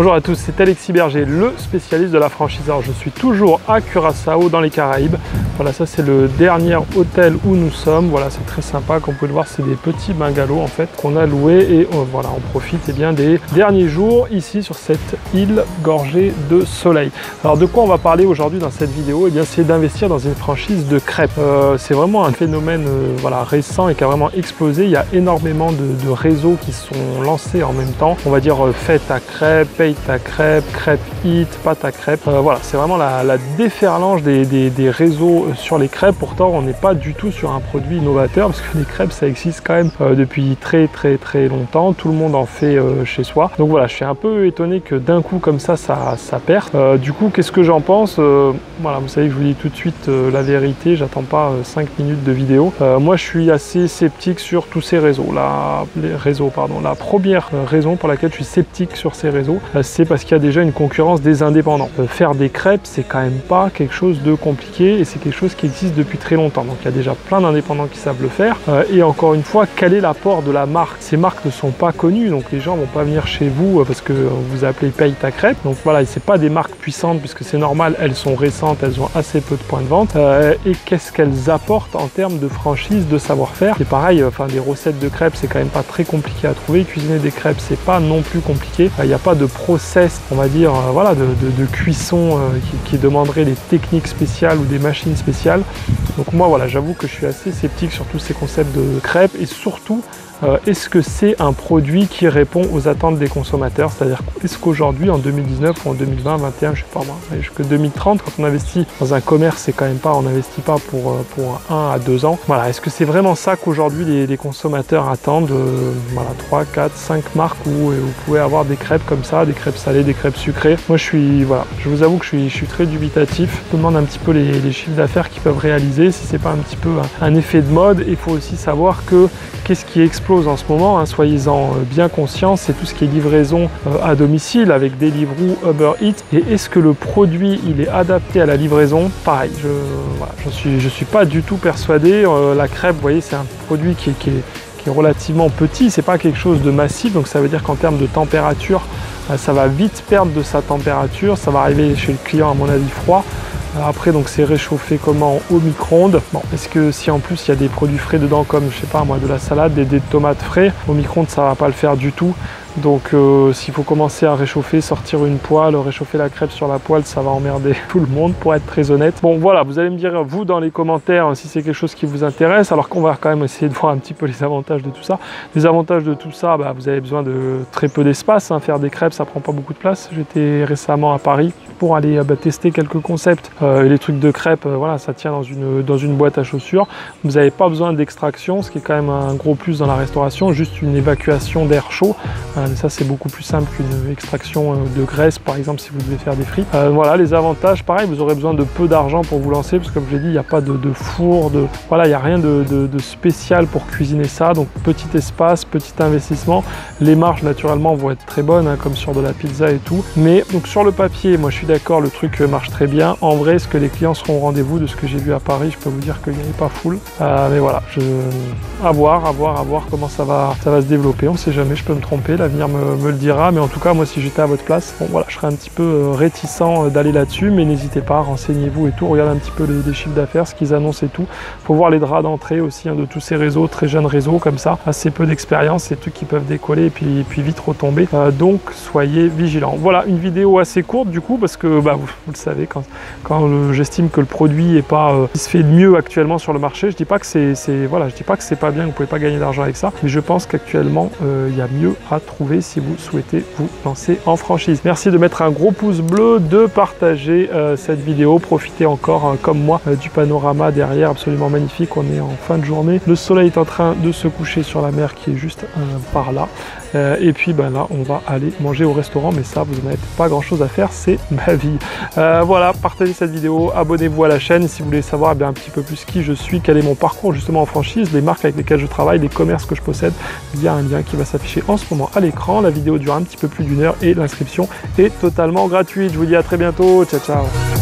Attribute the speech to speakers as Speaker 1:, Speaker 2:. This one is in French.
Speaker 1: Bonjour à tous, c'est Alexis Berger, le spécialiste de la franchise. Alors, je suis toujours à Curaçao dans les Caraïbes. Voilà, ça c'est le dernier hôtel où nous sommes. Voilà, c'est très sympa. Comme vous pouvez le voir, c'est des petits bungalows en fait qu'on a loués et voilà, on profite bien des derniers jours ici sur cette île gorgée de soleil. Alors, de quoi on va parler aujourd'hui dans cette vidéo? Eh bien, c'est d'investir dans une franchise de crêpes. C'est vraiment un phénomène voilà, récent et qui a vraiment explosé. Il y a énormément de réseaux qui sont lancés en même temps. On va dire fête à crêpes, paye ta crêpe, crêpe hit, pâte à crêpes. Voilà, c'est vraiment la déferlante des réseaux sur les crêpes. Pourtant, on n'est pas du tout sur un produit innovateur parce que les crêpes, ça existe quand même depuis très longtemps. Tout le monde en fait chez soi. Donc voilà, je suis un peu étonné que d'un coup comme ça perde. Du coup, qu'est-ce que j'en pense? Voilà, vous savez que je vous dis tout de suite la vérité. J'attends pas 5 minutes de vidéo. Moi, je suis assez sceptique sur tous ces réseaux. La première raison pour laquelle je suis sceptique sur ces réseaux, c'est parce qu'il y a déjà une concurrence des indépendants. Faire des crêpes, c'est quand même pas quelque chose de compliqué et c'est quelque chose qui existe depuis très longtemps. Donc il y a déjà plein d'indépendants qui savent le faire. Et encore une fois, quel est l'apport de la marque? Ces marques ne sont pas connues, donc les gens vont pas venir chez vous parce que vous appelez paye ta crêpe. Donc voilà, c'est pas des marques puissantes puisque c'est normal, elles sont récentes, elles ont assez peu de points de vente. Et qu'est-ce qu'elles apportent en termes de franchise, de savoir-faire? C'est pareil, enfin des recettes de crêpes, c'est quand même pas très compliqué à trouver. Cuisiner des crêpes, c'est pas non plus compliqué. Il n'y a pas de process, on va dire, voilà, de cuisson qui demanderait des techniques spéciales ou des machines spéciales. Donc moi, voilà, j'avoue que je suis assez sceptique sur tous ces concepts de crêpes et surtout, est-ce que c'est un produit qui répond aux attentes des consommateurs? C'est-à-dire, est-ce qu'aujourd'hui, en 2019 ou en 2020, 2021, je sais pas moi, jusqu'à 2030, quand on investit dans un commerce, c'est quand même pas, on n'investit pas pour 1 à 2 ans. Voilà, est-ce que c'est vraiment ça qu'aujourd'hui les consommateurs attendent? Voilà, 3, 4, 5 marques où vous pouvez avoir des crêpes comme ça, des crêpes salées, des crêpes sucrées. Moi, voilà, je vous avoue que je suis très dubitatif. Je me demande un petit peu les chiffres d'affaires qu'ils peuvent réaliser, si c'est pas un petit peu un effet de mode. Il faut aussi savoir que qu'est-ce qui explose en ce moment, hein, soyez-en bien conscients, c'est tout ce qui est livraison à domicile avec Deliveroo, Uber Eats. Et est-ce que le produit il est adapté à la livraison? Pareil, je suis pas du tout persuadé. La crêpe, vous voyez, c'est un produit qui est relativement petit, c'est pas quelque chose de massif, donc ça veut dire qu'en termes de température, ça va vite perdre de sa température, ça va arriver chez le client à mon avis froid. Après, donc c'est réchauffé comment? Au micro-ondes. Bon, est-ce que si en plus il y a des produits frais dedans comme, je sais pas moi, de la salade, des tomates frais, au micro-ondes ça va pas le faire du tout. Donc s'il faut commencer à réchauffer, sortir une poêle, réchauffer la crêpe sur la poêle, ça va emmerder tout le monde pour être très honnête. Bon voilà, vous allez me dire vous dans les commentaires si c'est quelque chose qui vous intéresse, alors qu'on va quand même essayer de voir un petit peu les avantages de tout ça. Les avantages de tout ça, vous avez besoin de très peu d'espace, hein. Faire des crêpes ça prend pas beaucoup de place. J'étais récemment à Paris pour aller tester quelques concepts. Et les trucs de crêpes, voilà, ça tient dans une boîte à chaussures. Vous n'avez pas besoin d'extraction, ce qui est quand même un gros plus dans la restauration, juste une évacuation d'air chaud. Ça c'est beaucoup plus simple qu'une extraction de graisse par exemple si vous devez faire des frites. Voilà les avantages, pareil, vous aurez besoin de peu d'argent pour vous lancer parce que comme je l'ai dit, il n'y a pas de four, voilà, il n'y a rien de spécial pour cuisiner ça, donc petit espace, petit investissement. Les marges naturellement vont être très bonnes, hein, comme sur de la pizza et tout, mais donc sur le papier, moi je suis d'accord, le truc marche très bien. En vrai, est-ce que les clients seront au rendez-vous? De ce que j'ai vu à Paris, je peux vous dire qu'il n'y avait pas full, mais voilà, à voir comment ça va se développer. On sait jamais, je peux me tromper, l'avenir me le dira, mais en tout cas moi si j'étais à votre place, bon voilà, je serais un petit peu réticent d'aller là-dessus, mais n'hésitez pas, renseignez-vous et tout, regardez un petit peu les chiffres d'affaires, ce qu'ils annoncent et tout. Faut voir les draps d'entrée aussi, hein, de tous ces réseaux, très jeunes réseaux comme ça, assez peu d'expérience, c'est trucs qui peuvent décoller et puis vite retomber, donc soyez vigilants. Voilà, une vidéo assez courte du coup parce que vous le savez, quand j'estime que le produit est pas qui se fait de mieux actuellement sur le marché, je dis pas que voilà, je dis pas que c'est pas bien, vous pouvez pas gagner d'argent avec ça, mais je pense qu'actuellement il y a mieux à trouver si vous souhaitez vous lancer en franchise. Merci de mettre un gros pouce bleu, de partager cette vidéo, profitez encore comme moi du panorama derrière absolument magnifique. On est en fin de journée, le soleil est en train de se coucher sur la mer qui est juste par là. Et puis là on va aller manger au restaurant, mais ça vous n'avez pas grand chose à faire, c'est ma vie. Voilà, partagez cette vidéo, abonnez-vous à la chaîne si vous voulez savoir un petit peu plus qui je suis, quel est mon parcours justement en franchise, les marques avec lesquelles je travaille, les commerces que je possède. Il y a un lien qui va s'afficher en ce moment à l'écran. La vidéo dure un petit peu plus d'1 heure et l'inscription est totalement gratuite. Je vous dis à très bientôt, ciao ciao.